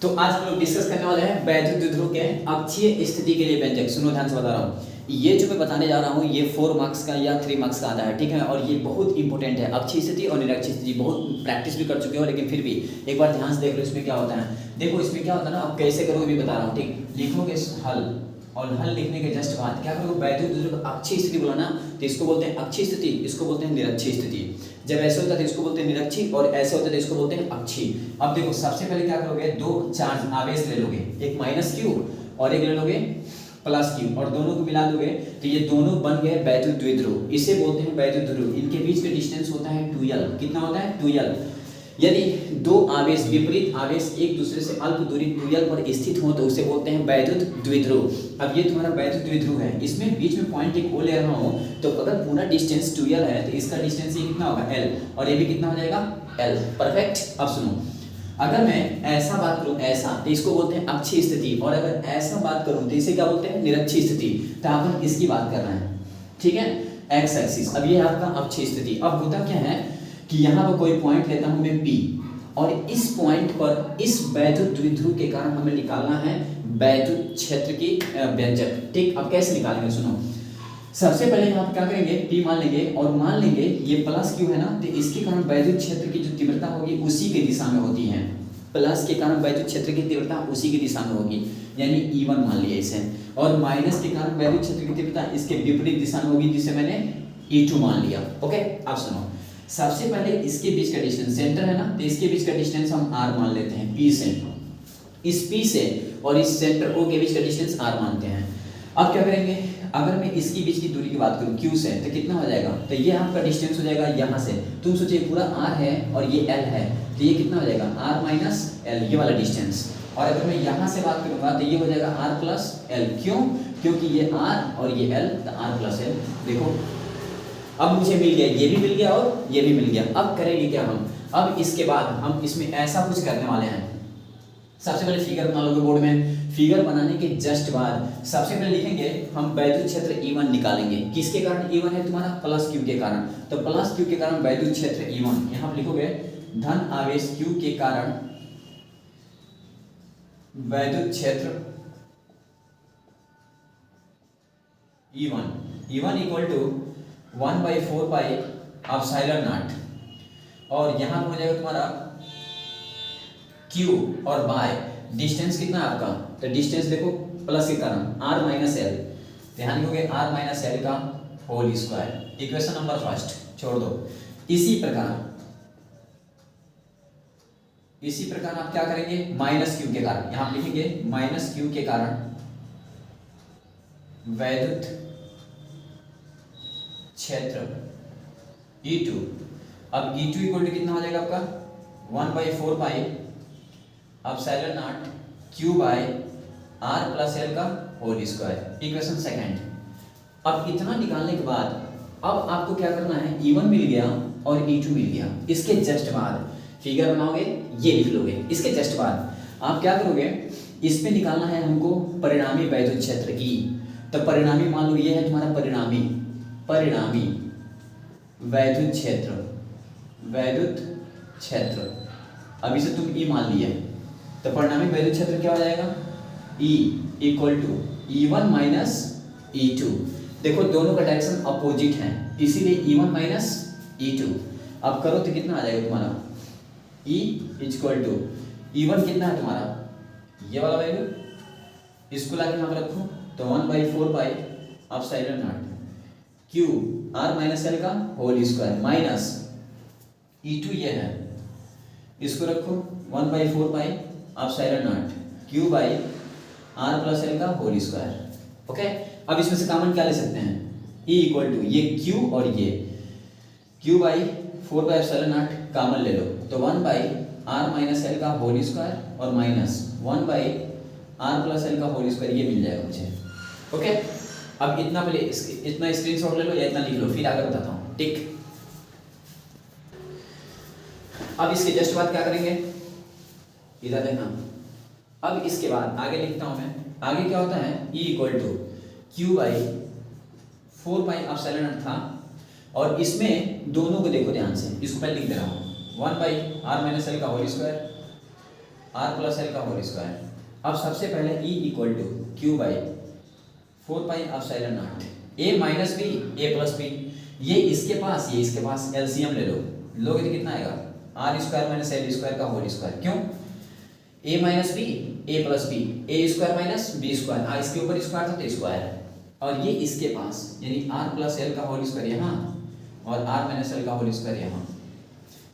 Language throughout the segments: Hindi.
तो आज हम लोग डिस्कस करने वाले हैं वैद्युत द्विध्रुव के अक्षीय स्थिति के लिए व्यंजक। सुनो ध्यान से बता रहा हूँ, ये जो मैं बताने जा रहा हूँ ये 4 मार्क्स का या 3 मार्क्स का आता है, ठीक है। और ये बहुत इंपॉर्टेंट है, अक्षीय स्थिति और निरक्षीय स्थिति बहुत प्रैक्टिस भी कर चुके हो, लेकिन फिर भी एक बार ध्यान से देख लो इसमें क्या होता है। देखो इसमें क्या होता है ना, अब कैसे करोगे भी बता रहा हूँ, ठीक। लिखोगे हल, और हल लिखने के जस्ट बाद क्या करोगे, वैद्युत द्विध्रुव अक्षीय स्थिति बोला ना, तो इसको बोलते हैं अक्षीय स्थिति, इसको बोलते हैं निरक्षीय स्थिति। जब ऐसे होता है तो इसको बोलते हैं निरक्षीय, और ऐसे होता है तो इसको बोलते हैं अक्षीय। अब देखो सबसे पहले क्या करोगे, दो चार्ज आवेश ले लोगे, एक माइनस क्यू और एक ले लोगे प्लस क्यू, और दोनों को मिला दोगे तो ये दोनों बन गए वैद्युत द्विध्रुव। इसे बोलते हैं वैद्युत द्विध्रुव। इनके बीच का डिस्टेंस होता है 2l। कितना होता है, 2l। यदि दो आवेश विपरीत आवेश एक दूसरे से अल्प दूरी 2l पर स्थित हो तो उसे बोलते हैं वैद्युत द्विध्रुव। अब ये तुम्हारा वैद्युत द्विध्रुव है, इसमें बीच में पॉइंट एक ओ ले रहा हूं, तो अगर पूरा डिस्टेंस 2l है तो इसका डिस्टेंस ये कितना होगा, l, और ये भी कितना हो जाएगा, l। परफेक्ट। अब सुनो, अगर मैं ऐसा बात करूं ऐसा, तो इसको बोलते हैं अक्षीय स्थिति, और अगर ऐसा बात करूं तो इसे क्या बोलते हैं, निरक्षीय स्थिति। तो अपन इसकी बात कर रहे हैं, ठीक है, एक्स एक्सिस। अब ये आपका अक्षीय स्थिति। अब होता क्या है कि यहाँ पर कोई पॉइंट लेता हूं मैं P, और इस पॉइंट पर इस वैद्युत द्विध्रुव के कारण हमें निकालना है वैद्युत क्षेत्र की व्यंजक, ठीक। अब कैसे निकालेंगे, सुनो। सबसे पहले यहाँ पर क्या करेंगे, P मान लेंगे, और मान लेंगे ये प्लस क्यू है ना, तो इसके कारण वैद्युत क्षेत्र की जो तीव्रता होगी उसी की दिशा में होती है। प्लस के कारण वैद्युत क्षेत्र की तीव्रता उसी की दिशा में होगी, यानी E1 मान लिया इसे। और माइनस के कारण वैद्युत क्षेत्र की तीव्रता इसके विपरीत दिशा में होगी, जिसे मैंने E2 मान लिया। ओके, अब सुनो, सबसे पहले इसके बीच का डिस्टेंस, सेंटर है ना, तो इसके बीच का डिस्टेंस हम r मान लेते हैं, P से। इस P से और इस सेंटर O के बीच का डिस्टेंस r मानते हैं। अब क्या करेंगे, अगर मैं इसकी बीच की दूरी की बात करूं Q से, तो कितना हो जाएगा, तो ये आपका डिस्टेंस हो जाएगा यहाँ से। तुम सोचिए पूरा r है और ये l है, तो ये कितना हो जाएगा, r माइनस l, ये वाला डिस्टेंस। और अगर मैं यहाँ से बात करूंगा तो ये हो जाएगा r प्लस l। क्यों, क्योंकि ये r और ये l, तो r प्लस l। देखो अब मुझे मिल गया, ये भी मिल गया और ये भी मिल गया। अब करेंगे क्या हम, अब इसके बाद हम इसमें ऐसा कुछ करने वाले हैं। सबसे पहले फिगर बना लोगे बोर्ड में, फिगर बनाने के जस्ट बाद सबसे पहले लिखेंगे हम वैद्युत क्षेत्र E1 निकालेंगे। किसके कारण E1 है तुम्हारा, प्लस Q के कारण। तो प्लस Q के कारण वैद्युत क्षेत्र E1, यहाँ पर लिखोगे धन आवेश Q के कारण वैद्युत क्षेत्र E1 equal to 1/4 pi epsilon naught, और यहाँ हो जाएगा तुम्हारा Q और बाय डिस्टेंस कितना है आपका, तो डिस्टेंस देखो प्लस के कारण r माइनस एल, ध्यान रखोगे r माइनस एल का whole square. Equation number first छोड़ दो। इसी प्रकार आप क्या करेंगे, माइनस Q के कारण, यहाँ लिखेंगे माइनस Q के कारण वैद्युत क्षेत्र E2। अब E2 इक्वल टू कितना हो जाएगा आपका, 1/4 pi epsilon naught Q by r plus l का होल स्क्वायर। Equation second. अब इतना निकालने के बाद अब आपको क्या करना है, E1 मिल गया और E2 मिल गया। इसके जस्ट बाद फिगर बनाओगे, ये लिख लोगे। इसके जस्ट बाद आप क्या करोगे, इस पे निकालना है हमको परिणामी वैद्युत क्षेत्र E। तो परिणामी मान लो ये है तुम्हारा परिणामी वैद्युत क्षेत्र। अभी से तुम E मान लिए, तो परिणामी वैद्युत क्षेत्र क्या हो जाएगा, E equal to E1 minus E2। देखो दोनों का डायरेक्शन अपोजिट है, इसीलिए E1 माइनस E2। अब करो तो कितना आ जाएगा तुम्हारा, E इक्वल टू E1 कितना है तुम्हारा, ये वाला वैल्यू, इसको लाके यहाँ पर रखो, तो 1/4 pi epsilon naught Q r minus L का होल स्क्वायर माइनस E2 ये है, इसको रखो 1/4 pi epsilon naught Q by r plus l का होल स्क्वायर। ओके, अब इसमें से कॉमन क्या ले सकते हैं, E इक्वल टू ये Q और ये Q by 4 pi epsilon not common ले लो, तो 1/r माइनस l का होल स्क्वायर और माइनस 1/r प्लस l का होल स्क्वायर, ये मिल जाएगा मुझे। ओके, अब इतना पहले इतना स्क्रीनशॉट ले लो या इतना लिख लो, फिर आगे बताता हूँ, ठीक। अब इसके जस्ट बाद क्या करेंगे, इधर देखना। अब इसके बाद आगे लिखता हूं मैं, आगे क्या होता है, E equal to Q by 4 pi epsilon naught था, और इसमें दोनों को देखो ध्यान से, इसको पहले लिख दे रहा हूँ, 1/r माइनस एल का whole square R plus L का होल स्क्वायर। अब सबसे पहले E equal to Q by 4 pi epsilon naught A minus B A plus B. ये इसके पास एलसीएम ले लो, लोगे तो कितना आएगा R square minus L square का होल स्क्वायर। क्यों? A minus B A plus B, A square minus B square, इसके ऊपर स्क्वायर था तो स्क्वायर, और ये इसके पास यानी आर प्लस एल का होल स्क्वायर यहाँ और आर माइनस एल का होल स्क्वायर यहाँ।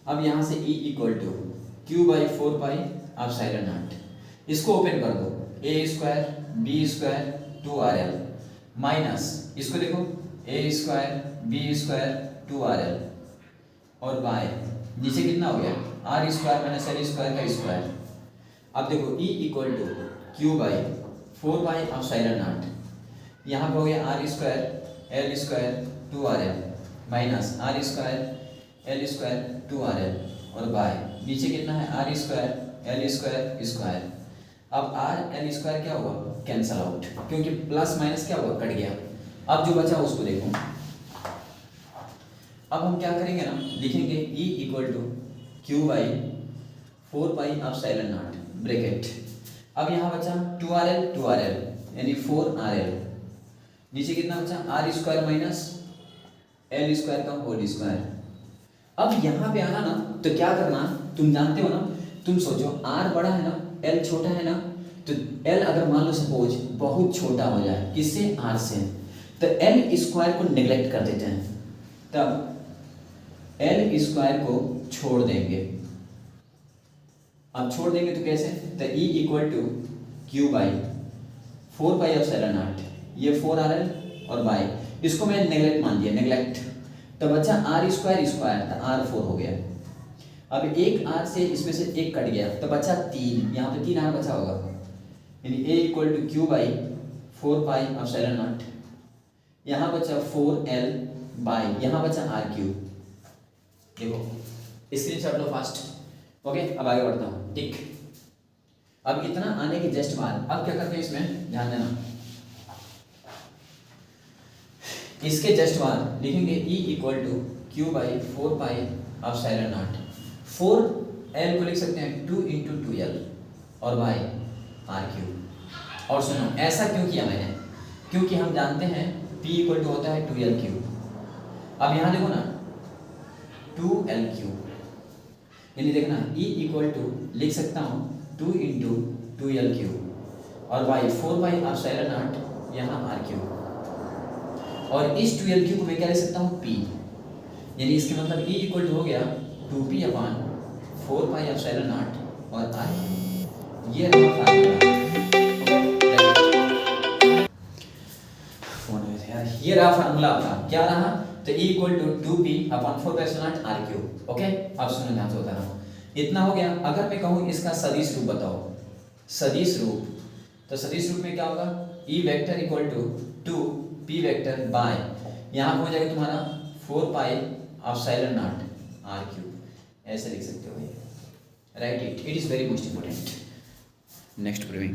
अब यहाँ से E equal to Q by 4 pi epsilon nought, इसको ओपन कर दो, A square B square 2RL minus इसको देखो ए स्क्वायर बी स्क्वायर 2RL और बाय नीचे कितना हो गया R square minus L square का स्क्वायर। अब देखो E equal to Q by 4 pi epsilon not, यहाँ पे हो गया R square L square 2RL minus R square L square 2RL और बाय नीचे कितना है R square L square square. अब आर एल स्क्वायर क्या हुआ कैंसल आउट, क्योंकि प्लस माइनस क्या हुआ कट गया। अब जो बचा उसको देखो, अब हम क्या करेंगे ना, लिखेंगे E equal to Q by 4 pi epsilon naught bracket. अब यहाँ बचा 2RL यानी 4RL, नीचे कितना बचा R square minus L square का होल स्क्वायर। अब यहाँ पे आना ना तो क्या करना, तुम जानते हो ना, तुम सोचो आर बड़ा है ना एल छोटा है ना, तो एल अगर मान लो सपोज बहुत छोटा हो जाए किससे आर से, तो एल स्क्वायर को नेग्लेक्ट कर देते हैं, तब एल स्क्वायर को छोड़ देंगे। अब छोड़ देंगे तो कैसे, तो E equal to Q by 4 pi epsilon naught, ये 4RL और बाई इसको मैंने नेग्लेक्ट मान दिया, नेग्लेक्ट, तो बच्चा आर स्क्वायर स्क्वायर तो आर 4 हो गया। अब एक आर से इसमें से एक कट गया तो बचा 3, यहाँ पे 3R बचा होगा, यानी A equal to Q by 4 pi epsilon not, यहाँ बचा 4L बाई यहाँ बचा आर क्यूब। देखो स्क्रीनशॉट लो फास्ट। ओके अब आगे बढ़ता हूँ, ठीक। अब इतना आने के जस्ट बाद अब क्या करते हैं, इसमें ध्यान देना, इसके जस्ट बाद लिखेंगे E equal to Q by 4 pi epsilon naught, 4L को लिख सकते हैं 2 × 2L और बाई आर क्यूब। और सुनो ऐसा क्यों किया मैंने, क्योंकि हम जानते हैं P इक्वल टू होता है 2L क्यूब। अब यहाँ देखो ना 2L क्यूब, यानी देखना E इक्वल टू लिख सकता हूँ 2 × 2L क्यूब और बाई 4 पाई एप्सिलॉन नॉट यहाँ आर क्यूब, और इस 2L क्यूब को मैं क्या लिख सकता हूँ P, यानी इसके मतलब E इक्वल टू हो गया 2P upon 4 pi epsilon naught और आर क्यूब। ये रहा फार्मूला, ये रहा फार्मूला आपका, क्या रहा, तो E equal to 2P upon 4 pi epsilon naught R cube. Okay अब सुनो ध्यान से बता रहा हूँ, इतना हो गया। अगर मैं कहूँ इसका सदिश रूप बताओ, सदिश रूप, तो सदिश रूप में क्या होगा, E vector equal to 2P vector by यहाँ हो जाएगा तुम्हारा 4 pi epsilon naught R cube, ऐसे लिख सकते हो ये, right it is very most important. Next proving